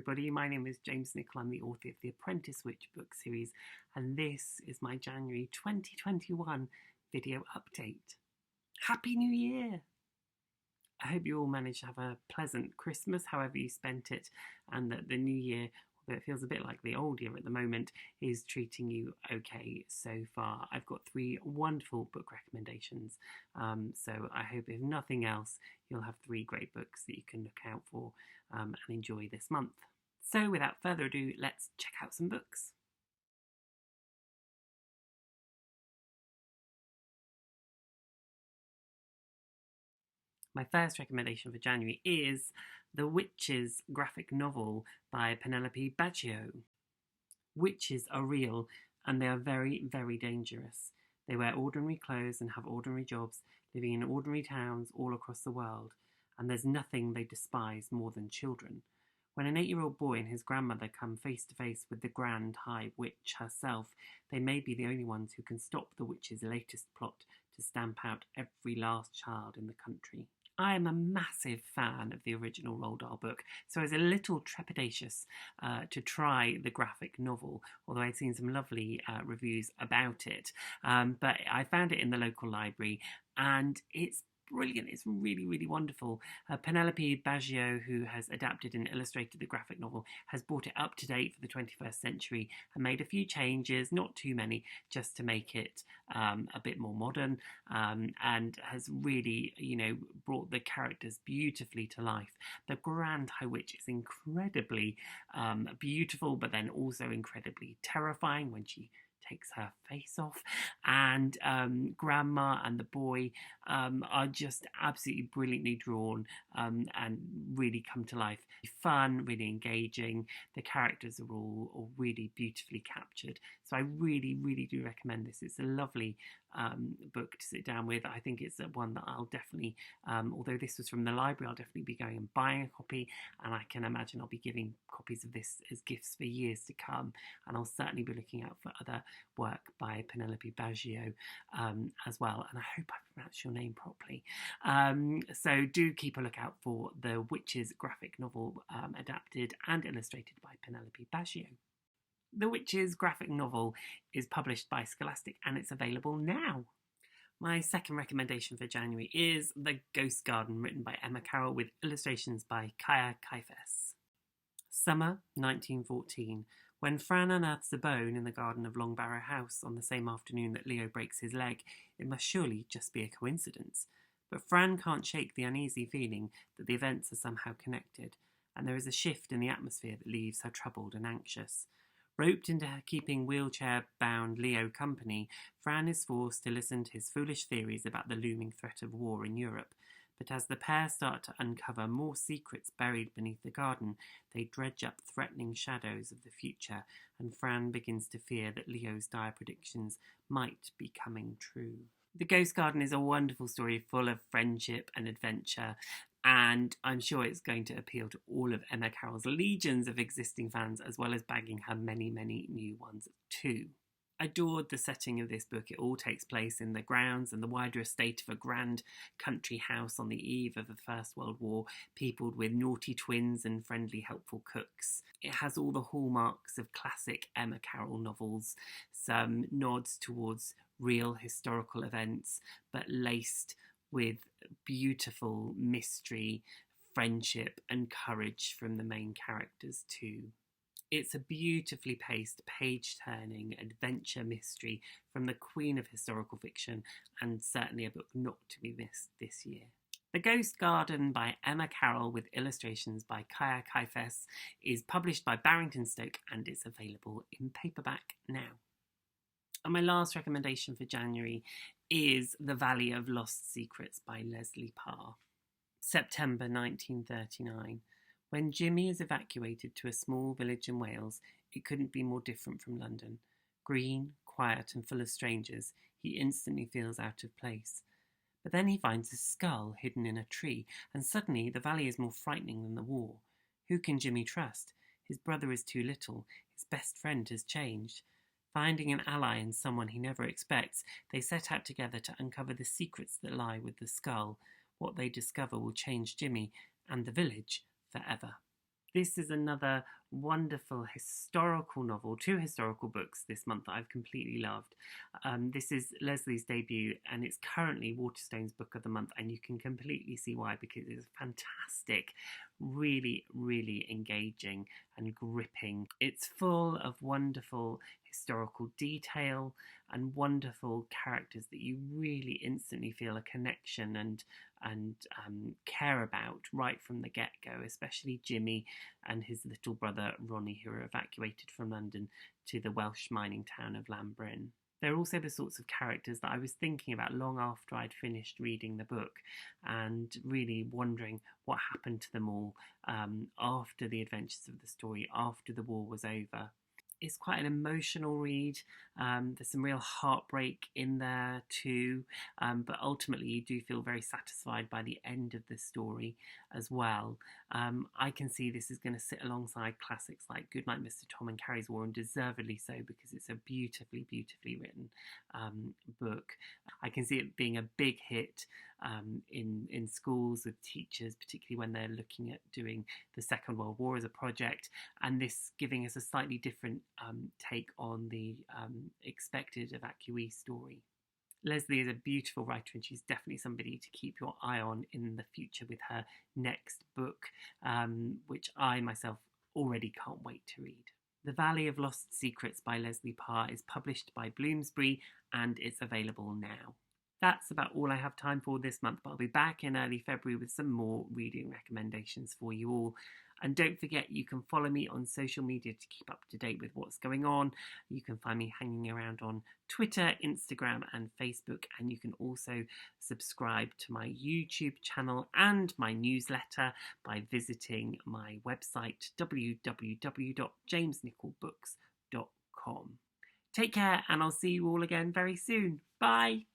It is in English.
everybody, my name is James Nichol. I'm the author of the Apprentice Witch book series, and this is my January 2021 video update. Happy New Year! I hope you all managed to have a pleasant Christmas, however you spent it, and that the new year, although it feels a bit like the old year at the moment, is treating you okay so far. I've got 3 wonderful book recommendations, so I hope if nothing else you'll have 3 great books that you can look out for and enjoy this month. So without further ado, let's check out some books. My first recommendation for January is The Witches graphic novel by Penelope Baggio. Witches are real and they are very, very dangerous. They wear ordinary clothes and have ordinary jobs, living in ordinary towns all across the world, and there's nothing they despise more than children. When an 8-year-old boy and his grandmother come face to face with the Grand High Witch herself, they may be the only ones who can stop the witch's latest plot to stamp out every last child in the country. I am a massive fan of the original Roald Dahl book, so I was a little trepidatious to try the graphic novel, although I'd seen some lovely reviews about it. But I found it in the local library, and it's brilliant. It's really, really wonderful. Penelope Baggio, who has adapted and illustrated the graphic novel, has brought it up to date for the 21st century and made a few changes, not too many, just to make it a bit more modern, and has really, brought the characters beautifully to life. The Grand High Witch is incredibly beautiful, but then also incredibly terrifying when she takes her face off, and Grandma and the boy are just absolutely brilliantly drawn and really come to life. Fun, really engaging. The characters are all really beautifully captured. So I really, really do recommend this. It's a lovely book to sit down with. I think it's one that I'll definitely, although this was from the library, I'll definitely be going and buying a copy, and I can imagine I'll be giving copies of this as gifts for years to come, and I'll certainly be looking out for other work by Penelope Baggio as well, and I hope I pronounced your name properly. So do keep a lookout for The Witches graphic novel, adapted and illustrated by Penelope Baggio. The Witches graphic novel is published by Scholastic and it's available now. My second recommendation for January is The Ghost Garden, written by Emma Carroll with illustrations by Kaya Kaifes. Summer 1914. When Fran unearths a bone in the garden of Longbarrow House on the same afternoon that Leo breaks his leg, it must surely just be a coincidence. But Fran can't shake the uneasy feeling that the events are somehow connected, and there is a shift in the atmosphere that leaves her troubled and anxious. Roped into her keeping wheelchair-bound Leo company, Fran is forced to listen to his foolish theories about the looming threat of war in Europe. But as the pair start to uncover more secrets buried beneath the garden, they dredge up threatening shadows of the future, and Fran begins to fear that Leo's dire predictions might be coming true. The Ghost Garden is a wonderful story full of friendship and adventure, and I'm sure it's going to appeal to all of Emma Carroll's legions of existing fans, as well as bagging her many, many new ones too. Adored the setting of this book. It all takes place in the grounds and the wider estate of a grand country house on the eve of the First World War, peopled with naughty twins and friendly, helpful cooks. It has all the hallmarks of classic Emma Carroll novels, some nods towards real historical events, but laced with beautiful mystery, friendship and courage from the main characters too. It's a beautifully paced, page-turning adventure mystery from the queen of historical fiction, and certainly a book not to be missed this year. The Ghost Garden by Emma Carroll with illustrations by Kaya Kaifes is published by Barrington Stoke and is available in paperback now. And my last recommendation for January is The Valley of Lost Secrets by Leslie Parr. September 1939. When Jimmy is evacuated to a small village in Wales, it couldn't be more different from London. Green, quiet and full of strangers, he instantly feels out of place. But then he finds a skull hidden in a tree, and suddenly the valley is more frightening than the war. Who can Jimmy trust? His brother is too little. His best friend has changed. Finding an ally in someone he never expects, they set out together to uncover the secrets that lie with the skull. What they discover will change Jimmy and the village forever. This is another wonderful historical novel, two historical books this month that I've completely loved. This is Leslie's debut, and it's currently Waterstone's Book of the Month, and you can completely see why, because it's fantastic, really, really engaging and gripping. It's full of wonderful historical detail and wonderful characters that you really instantly feel a connection and care about right from the get-go, especially Jimmy and his little brother Ronnie, who are evacuated from London to the Welsh mining town of Llanbryn. They're also the sorts of characters that I was thinking about long after I'd finished reading the book, and really wondering what happened to them all after the adventures of the story, after the war was over. It's quite an emotional read. There's some real heartbreak in there too, but ultimately you do feel very satisfied by the end of the story as well. I can see this is going to sit alongside classics like Goodnight Mr. Tom and Carrie's War, and deservedly so, because it's a beautifully, beautifully written book. I can see it being a big hit in schools with teachers, particularly when they're looking at doing the Second World War as a project, and this giving us a slightly different take on the expected evacuee story. Leslie is a beautiful writer, and she's definitely somebody to keep your eye on in the future with her next book, which I myself already can't wait to read. The Valley of Lost Secrets by Leslie Parr is published by Bloomsbury, and it's available now. That's about all I have time for this month, but I'll be back in early February with some more reading recommendations for you all. And don't forget, you can follow me on social media to keep up to date with what's going on. You can find me hanging around on Twitter, Instagram, and Facebook. And you can also subscribe to my YouTube channel and my newsletter by visiting my website, www.jamesnicholbooks.com. Take care, and I'll see you all again very soon. Bye.